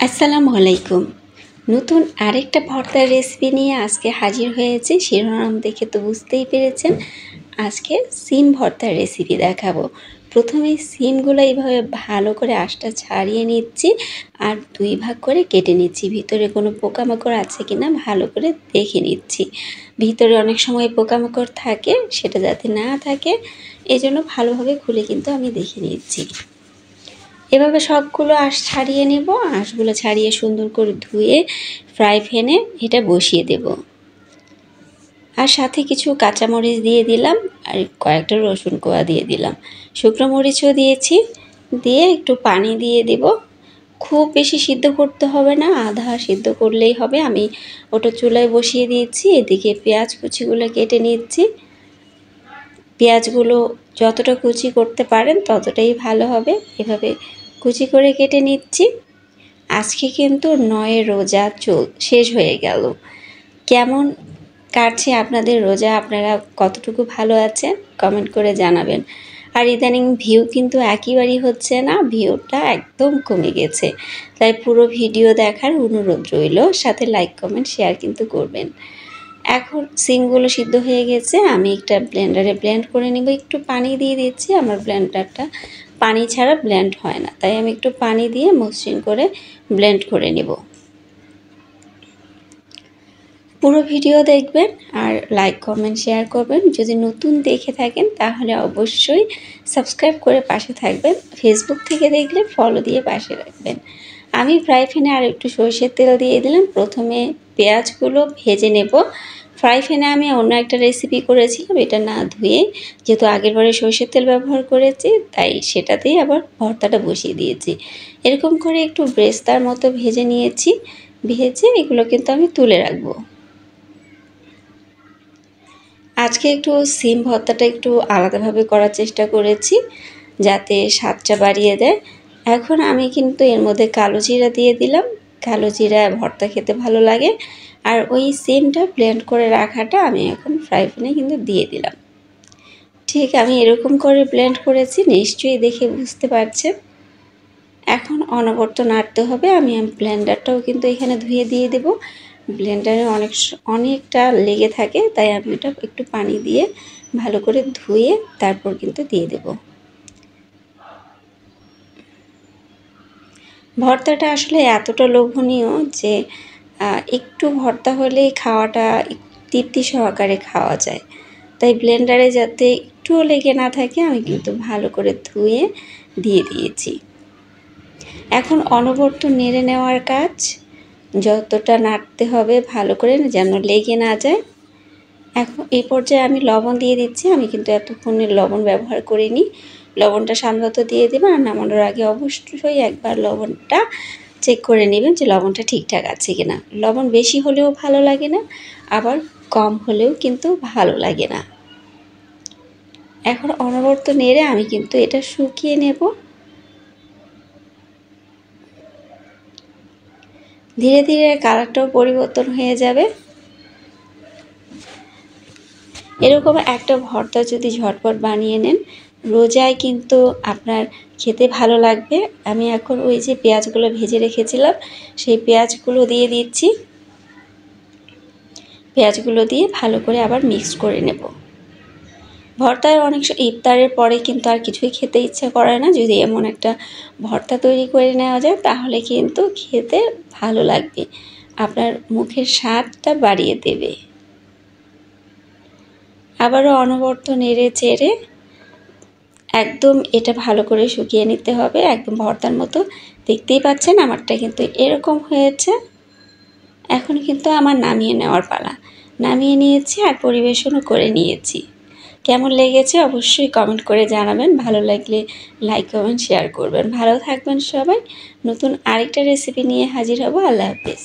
আসসালামু আলাইকুম। নতুন আরেকটা ভর্তার রেসিপি নিয়ে আজকে হাজির হয়েছি। শিরোনাম দেখে তো বুঝতেই পেরেছেন, আজকে সিম ভর্তার রেসিপি দেখাবো। প্রথমে সিমগুলো এইভাবে ভালো করে আঁশটা ছাড়িয়ে নিচ্ছি আর 2 ভাগ করে কেটে নিচ্ছি। ভিতরে কোনো পোকামাকড় আছে কিনা ভালো করে দেখে নিচ্ছি। ভিতরে অনেক সময় পোকামাকড় থাকে, সেটা যাতে না থাকে এজন্য ভালোভাবে খুলে কিন্তু আমি দেখে নিচ্ছি। এভাবে সবগুলো আঁশ ছাড়িয়ে নেব। আঁশগুলো ছাড়িয়ে সুন্দর করে ধুয়ে ফ্রাই প্যানে এটা বসিয়ে দেব। আর সাথে কিছু কাঁচামরিচ দিয়ে দিলাম আর কয়েকটা রসুন কোয়া দিয়ে দিলাম, শুকনো মরিচও দিয়েছি। দিয়ে একটু পানি দিয়ে দেব। খুব বেশি সিদ্ধ করতে হবে না, আধা সিদ্ধ করলেই হবে। আমি ওটা চুলায় বসিয়ে দিয়েছি। এদিকে পেঁয়াজ কুচিগুলো কেটে নিচ্ছি। পেঁয়াজগুলো যতটা কুচি করতে পারেন ততটাই ভালো হবে। এভাবে কুচি করে কেটে নিচ্ছি। আজকে কিন্তু 9 রোজা শেষ হয়ে গেল। কেমন কাটছে আপনাদের রোজা? আপনারা কতটুকু ভালো আছেন কমেন্ট করে জানাবেন। আর ইদানিং ভিউ কিন্তু একেবারেই হচ্ছে না, ভিউটা একদম কমে গেছে। তাই পুরো ভিডিও দেখার অনুরোধ রইল, সাথে লাইক কমেন্ট শেয়ার কিন্তু করবেন। এখন সিমগুলো সিদ্ধ হয়ে গেছে, আমি একটা ব্লেন্ডারে ব্লেন্ড করে নেব। একটু পানি দিয়ে দিচ্ছি, আমার ব্লেন্ডারটা পানি ছাড়া ব্লেন্ড হয় না, তাই আমি একটু পানি দিয়ে মসৃণ করে ব্লেন্ড করে নেব। পুরো ভিডিও দেখবেন আর লাইক কমেন্ট শেয়ার করবেন। যদি নতুন দেখে থাকেন তাহলে অবশ্যই সাবস্ক্রাইব করে পাশে থাকবেন। ফেসবুক থেকে দেখলে ফলো দিয়ে পাশে রাখবেন। আমি ফ্রাই প্যানে আর একটু সরষের তেল দিয়ে দিলাম। প্রথমে পেঁয়াজগুলো ভেজে নেব। ফ্রাই প্যানে আমি অন্য একটা রেসিপি করেছিলাম, এটা না ধুয়ে, যেহেতু আগের বারে সরষের তেল ব্যবহার করেছি তাই সেটাতেই আবার ভর্তাটা বসিয়ে দিয়েছি। এরকম করে একটু ব্রেস্তার মতো ভেজে নিয়েছি। ভেজে এগুলো কিন্তু আমি তুলে রাখবো। আজকে একটু সিম ভর্তাটা একটু আলাদাভাবে করার চেষ্টা করেছি যাতে স্বাদটা বাড়িয়ে দেয়। এখন আমি কিন্তু এর মধ্যে কালো জিরা দিয়ে দিলাম। কালো জিরা ভর্তা খেতে ভালো লাগে। আর ওই সিমটা ব্লেন্ড করে রাখাটা আমি এখন ফ্রাই প্যানে কিন্তু দিয়ে দিলাম। ঠিক আমি এরকম করে ব্লেন্ড করেছি, নিশ্চয়ই দেখে বুঝতে পারছেন। এখন অনবরত নাড়তে হবে। আমি ব্লেন্ডারটাও কিন্তু এখানে ধুয়ে দিয়ে দেব। ব্লেন্ডারে অনেকটা লেগে থাকে, তাই আমি ওটা একটু পানি দিয়ে ভালো করে ধুয়ে তারপর কিন্তু দিয়ে দেব। ভর্তাটা আসলে এতটা লোভনীয় যে একটু ভর্তা হলেই খাওয়াটা তৃপ্তি সহকারে খাওয়া যায়। তাই ব্লেন্ডারে যাতে একটুও লেগে না থাকে আমি কিন্তু ভালো করে ধুয়ে দিয়ে দিয়েছি। এখন অনবরত নেড়ে নেওয়ার কাজ। যতটা নাড়তে হবে ভালো করে যেন লেগে না যায়। এখন এই পর্যায়ে আমি লবণ দিয়ে দিচ্ছি। আমি কিন্তু এতক্ষণে লবণ ব্যবহার করিনি। লবণটা সামলাতো দিয়ে দেবেন। আর নামানোর আগে অবশ্যই একবার লবণটা চেক করে নেবেন যে লবণটা ঠিকঠাক আছে কিনা। লবণ বেশি হলেও ভালো লাগে না, আবার কম হলেও কিন্তু ভালো লাগে না। এখন অনবরত নেড়ে আমি কিন্তু এটা শুকিয়ে নেব। ধীরে ধীরে কালারটাও পরিবর্তন হয়ে যাবে। এরকম একটা ভর্তা যদি ঝটপট বানিয়ে নেন, রোজায় কিন্তু আপনার খেতে ভালো লাগবে। আমি এখন ওই যে পেঁয়াজগুলো ভেজে রেখেছিলাম সেই পেঁয়াজগুলো দিয়ে দিচ্ছি। পেঁয়াজগুলো দিয়ে ভালো করে আবার মিক্স করে নেব। ভর্তায় অনেক ইফতারের পরে কিন্তু আর কিছুই খেতে ইচ্ছা করে না। যদি এমন একটা ভর্তা তৈরি করে নেওয়া যায় তাহলে কিন্তু খেতে ভালো লাগবে, আপনার মুখের স্বাদটা বাড়িয়ে দেবে। আবারও অনবরত নেড়ে চেড়ে একদম এটা ভালো করে শুকিয়ে নিতে হবে, একদম ভর্তার মতো। দেখতেই পাচ্ছেন আমারটা কিন্তু এরকম হয়েছে। এখন কিন্তু আমার নামিয়ে নেওয়ার পালা। নামিয়ে নিয়েছি আর পরিবেশনও করে নিয়েছি। কেমন লেগেছে অবশ্যই কমেন্ট করে জানাবেন। ভালো লাগলে লাইক কমেন্ট শেয়ার করবেন। ভালো থাকবেন সবাই। নতুন আরেকটা রেসিপি নিয়ে হাজির হব। আল্লাহ হাফেজ।